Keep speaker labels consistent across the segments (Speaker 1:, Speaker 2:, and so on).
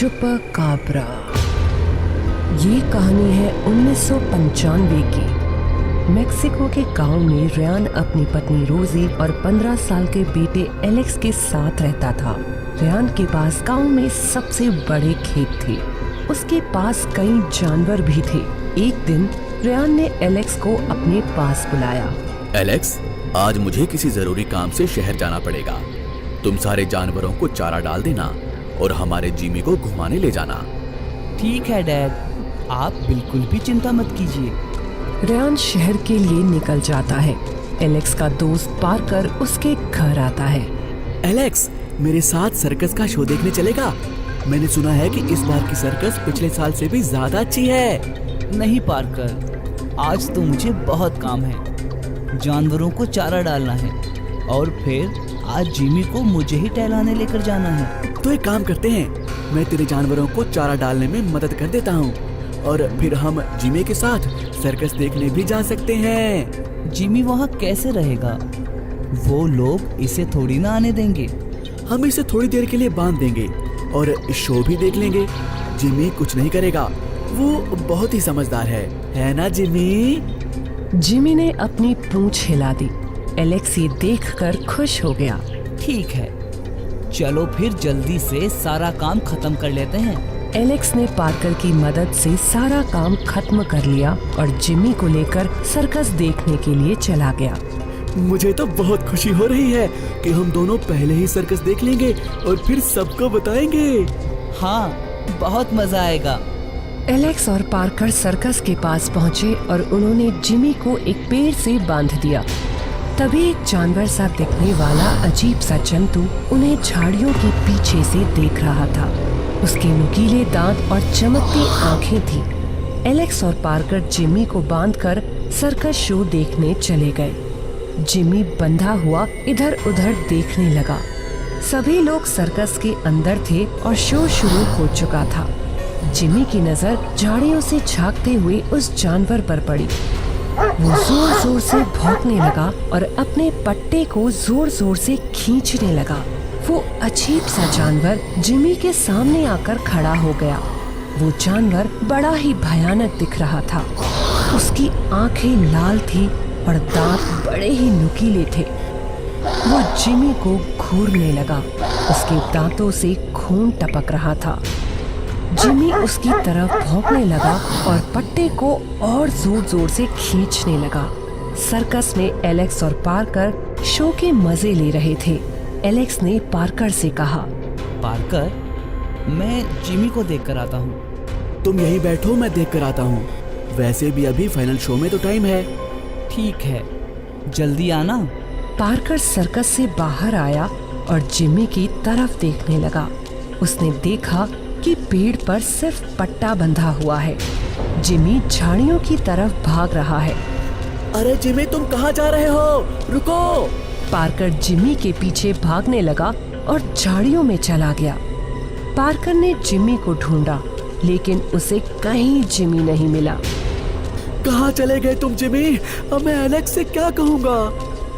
Speaker 1: चुपाकाब्रा। ये कहानी है 1995 की। मेक्सिको के गांव में रियान अपनी पत्नी रोजी और 15 साल के बेटे एलेक्स के साथ रहता था। रियान के पास गांव में सबसे बड़े खेत थे। उसके पास कई जानवर भी थे। एक दिन रियान ने एलेक्स को अपने पास बुलाया।
Speaker 2: एलेक्स, आज मुझे किसी जरूरी काम से शहर जाना पड़ेगा। तुम सारे जानवरों को चारा डाल देना और हमारे जिमी को घुमाने ले जाना।
Speaker 3: ठीक है डैड, आप बिल्कुल भी चिंता मत कीजिए।
Speaker 1: रियान शहर के लिए निकल जाता है। एलेक्स का दोस्त पार्कर उसके घर आता है।
Speaker 2: एलेक्स, मेरे साथ सर्कस का शो देखने चलेगा? मैंने सुना है कि इस बार की सर्कस पिछले साल से भी ज्यादा अच्छी है।
Speaker 3: नहीं पार्कर, आज तो मुझे बहुत काम है। जानवरों को चारा डालना है और फिर आज जिमी को मुझे ही टहलाने लेकर जाना है।
Speaker 2: तो एक काम करते हैं, मैं तेरे जानवरों को चारा डालने में मदद कर देता हूँ और फिर हम जिमी के साथ सर्कस देखने भी जा सकते हैं।
Speaker 3: जिमी वहाँ कैसे रहेगा? वो लोग इसे थोड़ी ना आने देंगे।
Speaker 2: हम इसे थोड़ी देर के लिए बांध देंगे और शो भी देख लेंगे। जिमी कुछ नहीं करेगा, वो बहुत ही समझदार है ना जिमी?
Speaker 1: जिमी ने अपनी पूंछ हिला दी। एलेक्स ये देखकर खुश हो गया।
Speaker 3: ठीक है, चलो फिर जल्दी से सारा काम खत्म कर लेते हैं।
Speaker 1: एलेक्स ने पार्कर की मदद से सारा काम खत्म कर लिया और जिमी को लेकर सर्कस देखने के लिए चला गया।
Speaker 2: मुझे तो बहुत खुशी हो रही है कि हम दोनों पहले ही सर्कस देख लेंगे और फिर सबको बताएंगे।
Speaker 3: हाँ, बहुत मजा आएगा।
Speaker 1: एलेक्स और पार्कर सर्कस के पास पहुँचे और उन्होंने जिमी को एक पेड़ से बांध दिया। तभी एक जानवर सा दिखने वाला अजीब सा जंतु उन्हें झाड़ियों के पीछे से देख रहा था। उसके नुकीले दांत और चमकती आंखें थी। एलेक्स और पार्कर जिमी को बांधकर सर्कस शो देखने चले गए। जिमी बंधा हुआ इधर उधर देखने लगा। सभी लोग सर्कस के अंदर थे और शो शुरू हो चुका था। जिमी की नजर झाड़ियों से झांकते हुए उस जानवर पर पड़ी। वो जोर जोर से भौंकने लगा और अपने पट्टे को जोर जोर से खींचने लगा। वो अजीब सा जानवर जिमी के सामने आकर खड़ा हो गया। वो जानवर बड़ा ही भयानक दिख रहा था। उसकी आंखें लाल थी और दांत बड़े ही नुकीले थे। वो जिमी को घूरने लगा। उसके दांतों से खून टपक रहा था। जिमी उसकी तरफ भौंकने लगा और पट्टे को और जोर जोर से खींचने लगा। सर्कस में एलेक्स और पार्कर शो के मजे ले रहे थे। एलेक्स ने पार्कर से कहा,
Speaker 3: पार्कर, मैं जिमी को देख कर आता हूँ।
Speaker 2: तुम यहीं बैठो, मैं देख कर आता हूँ। वैसे भी अभी फाइनल शो में तो टाइम है।
Speaker 3: ठीक है, जल्दी आना।
Speaker 1: पार्कर सर्कस से बाहर आया और जिमी की तरफ देखने लगा। उसने देखा कि पेड़ पर सिर्फ पट्टा बंधा हुआ है। जिमी झाड़ियों की तरफ भाग रहा है।
Speaker 2: अरे जिमी, तुम कहाँ जा रहे हो? रुको!
Speaker 1: पार्कर जिमी के पीछे भागने लगा और झाड़ियों में चला गया। पार्कर ने जिमी को ढूंढा, लेकिन उसे कहीं जिमी नहीं मिला।
Speaker 2: कहाँ चले गए तुम जिमी? अब मैं एलेक्स से क्या कहूँगा?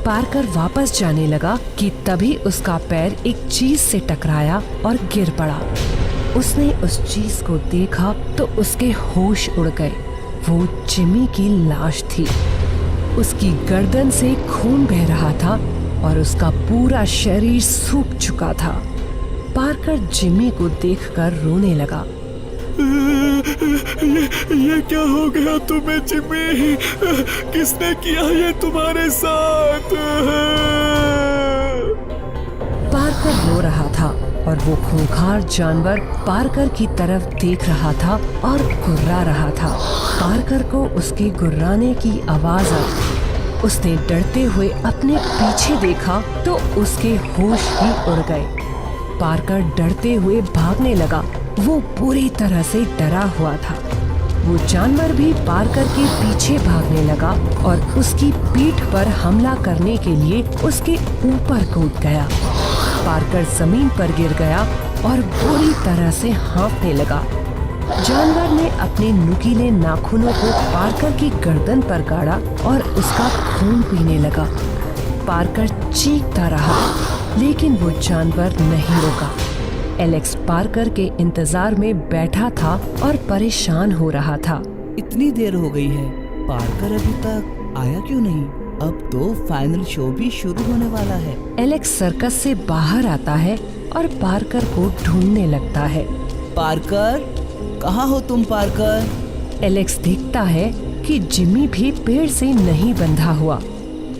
Speaker 1: पार्कर वापस जाने लगा कि तभी उसका पैर एक चीज से टकराया और गिर पड़ा। उसने उस चीज को देखा तो उसके होश उड़ गए। वो जिमी की लाश थी। उसकी गर्दन से खून बह रहा था और उसका पूरा शरीर सूख चुका था। पार्कर जिमी को देखकर रोने लगा।
Speaker 2: ये क्या हो गया तुम्हें जिमी? किसने किया ये तुम्हारे साथ?
Speaker 1: पार्कर रो रहा था और वो खूंखार जानवर पार्कर की तरफ देख रहा था और गुर्रा रहा था। पार्कर को उसके गुर्राने की आवाज आई। उसने डरते हुए अपने पीछे देखा तो उसके होश ही उड़ गए। पार्कर डरते हुए भागने लगा। वो पूरी तरह से डरा हुआ था। वो जानवर भी पार्कर के पीछे भागने लगा और उसकी पीठ पर हमला करने के लिए उसके ऊपर कूद गया। पार्कर जमीन पर गिर गया और बुरी तरह से हाँफने लगा। जानवर ने अपने नुकीले नाखूनों को पार्कर की गर्दन पर गाड़ा और उसका खून पीने लगा। पार्कर चीखता रहा, लेकिन वो जानवर नहीं रुका। एलेक्स पार्कर के इंतजार में बैठा था और परेशान हो रहा था।
Speaker 3: इतनी देर हो गई है, पार्कर अभी तक आया क्यों नहीं? अब तो फाइनल शो भी शुरू होने वाला है।
Speaker 1: एलेक्स सर्कस से बाहर आता है और पार्कर को ढूंढने लगता है।
Speaker 3: पार्कर, कहाँ हो तुम पार्कर?
Speaker 1: एलेक्स देखता है कि जिमी भी पेड़ से नहीं बंधा हुआ।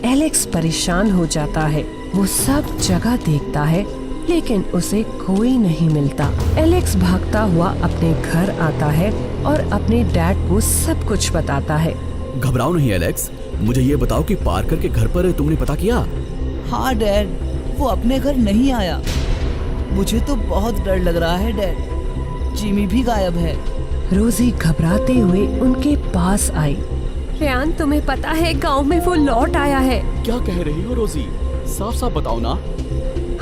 Speaker 1: एलेक्स परेशान हो जाता है। वो सब जगह देखता है लेकिन उसे कोई नहीं मिलता। एलेक्स भागता हुआ अपने घर आता है और अपने डैड को सब कुछ बताता है।
Speaker 2: घबराओ नहीं एलेक्स, मुझे ये बताओ कि पार्कर के घर पर तुमने पता किया?
Speaker 3: हाँ डैड, वो अपने घर नहीं आया। मुझे तो बहुत डर लग रहा है डैड, जिमी भी गायब है।
Speaker 1: रोजी घबराते हुए उनके पास आई। रेयान, तुम्हें पता है गांव में वो लौट आया है।
Speaker 2: क्या कह रही हो रोजी? साफ साफ बताओ ना।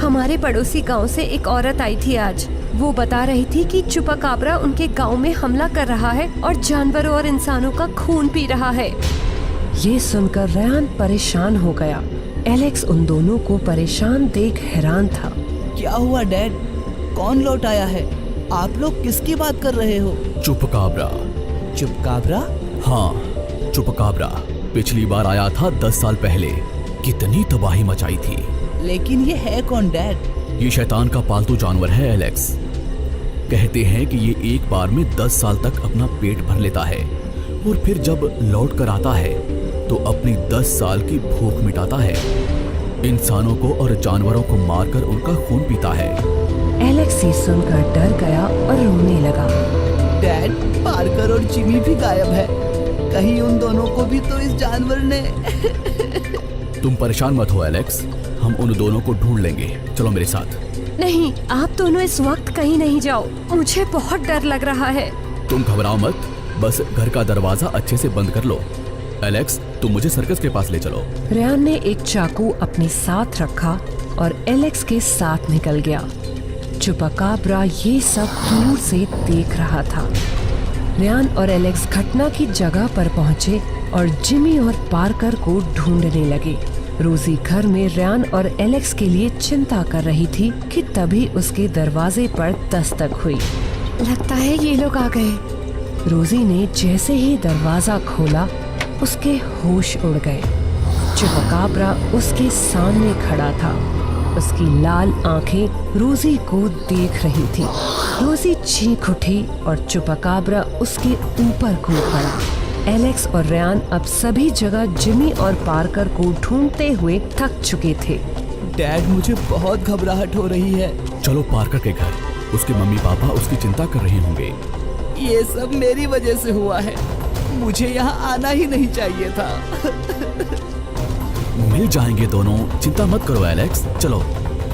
Speaker 1: हमारे पड़ोसी गांव से एक औरत आई थी आज। वो बता रही थी कि चुपाकाब्रा उनके गांव में हमला कर रहा है और जानवरों और इंसानों का खून पी रहा है। ये सुनकर रेयान परेशान हो गया। एलेक्स उन दोनों को परेशान देख हैरान था।
Speaker 3: क्या हुआ डैड? कौन लौट आया है? आप लोग किसकी बात कर रहे हो?
Speaker 2: चुपकाब्रा।
Speaker 3: चुपकाब्रा?
Speaker 2: हाँ, चुपकाब्रा पिछली बार आया था 10 साल पहले। कितनी तबाही मचाई थी।
Speaker 3: लेकिन ये है कौन डैड?
Speaker 2: ये शैतान का पालतू जानवर है एलेक्स। कहते हैं कि ये एक बार में 10 साल तक अपना पेट भर लेता है और फिर जब लौट कर आता है तो अपनी 10 साल की भूख मिटाता है। इंसानों को और जानवरों को मारकर उनका खून पीता है।
Speaker 1: एलेक्स ये सुनकर डर गया और रोने लगा।
Speaker 3: डैड, पार्कर और जिमी भी गायब है। कहीं उन दोनों को भी तो इस जानवर ने
Speaker 2: तुम परेशान मत हो एलेक्स, हम उन दोनों को ढूंढ लेंगे। चलो मेरे साथ।
Speaker 1: नहीं, आप दोनों इस वक्त कहीं नहीं जाओ। मुझे बहुत डर लग रहा है।
Speaker 2: तुम घबराओ मत, बस घर का दरवाजा अच्छे से बंद कर लो। एलेक्स, तुम मुझे सर्कस के पास ले चलो।
Speaker 1: रेयान ने एक चाकू अपने साथ रखा और एलेक्स के साथ निकल गया। चुपाकाब्रा ये सब दूर से देख रहा था। रेयान और एलेक्स घटना की जगह पर पहुंचे और जिमी और पार्कर को ढूंढने लगे। रोजी घर में रेयान और एलेक्स के लिए चिंता कर रही थी कि तभी उसके दरवाजे पर दस्तक हुई। लगता है ये लोग आ गए। रोजी ने जैसे ही दरवाजा खोला उसके होश उड़ गए। चुपाकाब्रा उसके सामने खड़ा था। उसकी लाल आंखें रोजी को देख रही थी। रोजी चीख उठी और चुपाकाब्रा उसके ऊपर कूद पड़ा। एलेक्स और रेयान अब सभी जगह जिमी और पार्कर को ढूंढते हुए थक चुके थे।
Speaker 3: डैड, मुझे बहुत घबराहट हो रही है।
Speaker 2: चलो पार्कर के घर, उसके मम्मी पापा उसकी चिंता कर रहे होंगे।
Speaker 3: ये सब मेरी वजह से हुआ है। मुझे यहाँ आना ही नहीं चाहिए था।
Speaker 2: मिल जाएंगे दोनों, चिंता मत करो एलेक्स, चलो।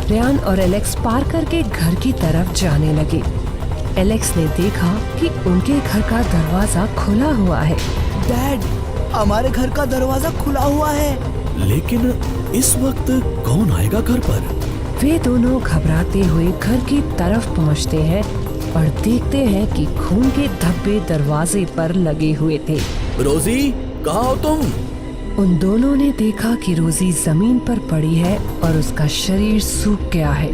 Speaker 1: रेयान और एलेक्स पार्कर के घर की तरफ जाने लगे। एलेक्स ने देखा कि उनके घर का दरवाजा खुला हुआ है।
Speaker 3: डैड, हमारे घर का दरवाजा खुला हुआ है।
Speaker 2: लेकिन इस वक्त कौन आएगा घर पर?
Speaker 1: वे दोनों घबराते हुए घर की तरफ पहुंचते हैं और देखते हैं कि खून के धब्बे दरवाजे पर लगे हुए थे।
Speaker 2: रोजी, कहाँ हो तुम?
Speaker 1: उन दोनों ने देखा कि रोजी जमीन पर पड़ी है और उसका शरीर सूख गया है।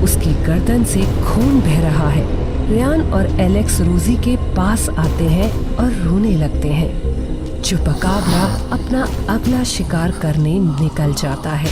Speaker 1: उसकी गर्दन से खून बह रहा है। रेयान और एलेक्स रोजी के पास आते हैं और रोने लगते हैं। चुपाकाब्रा अपना अगला शिकार करने निकल जाता है।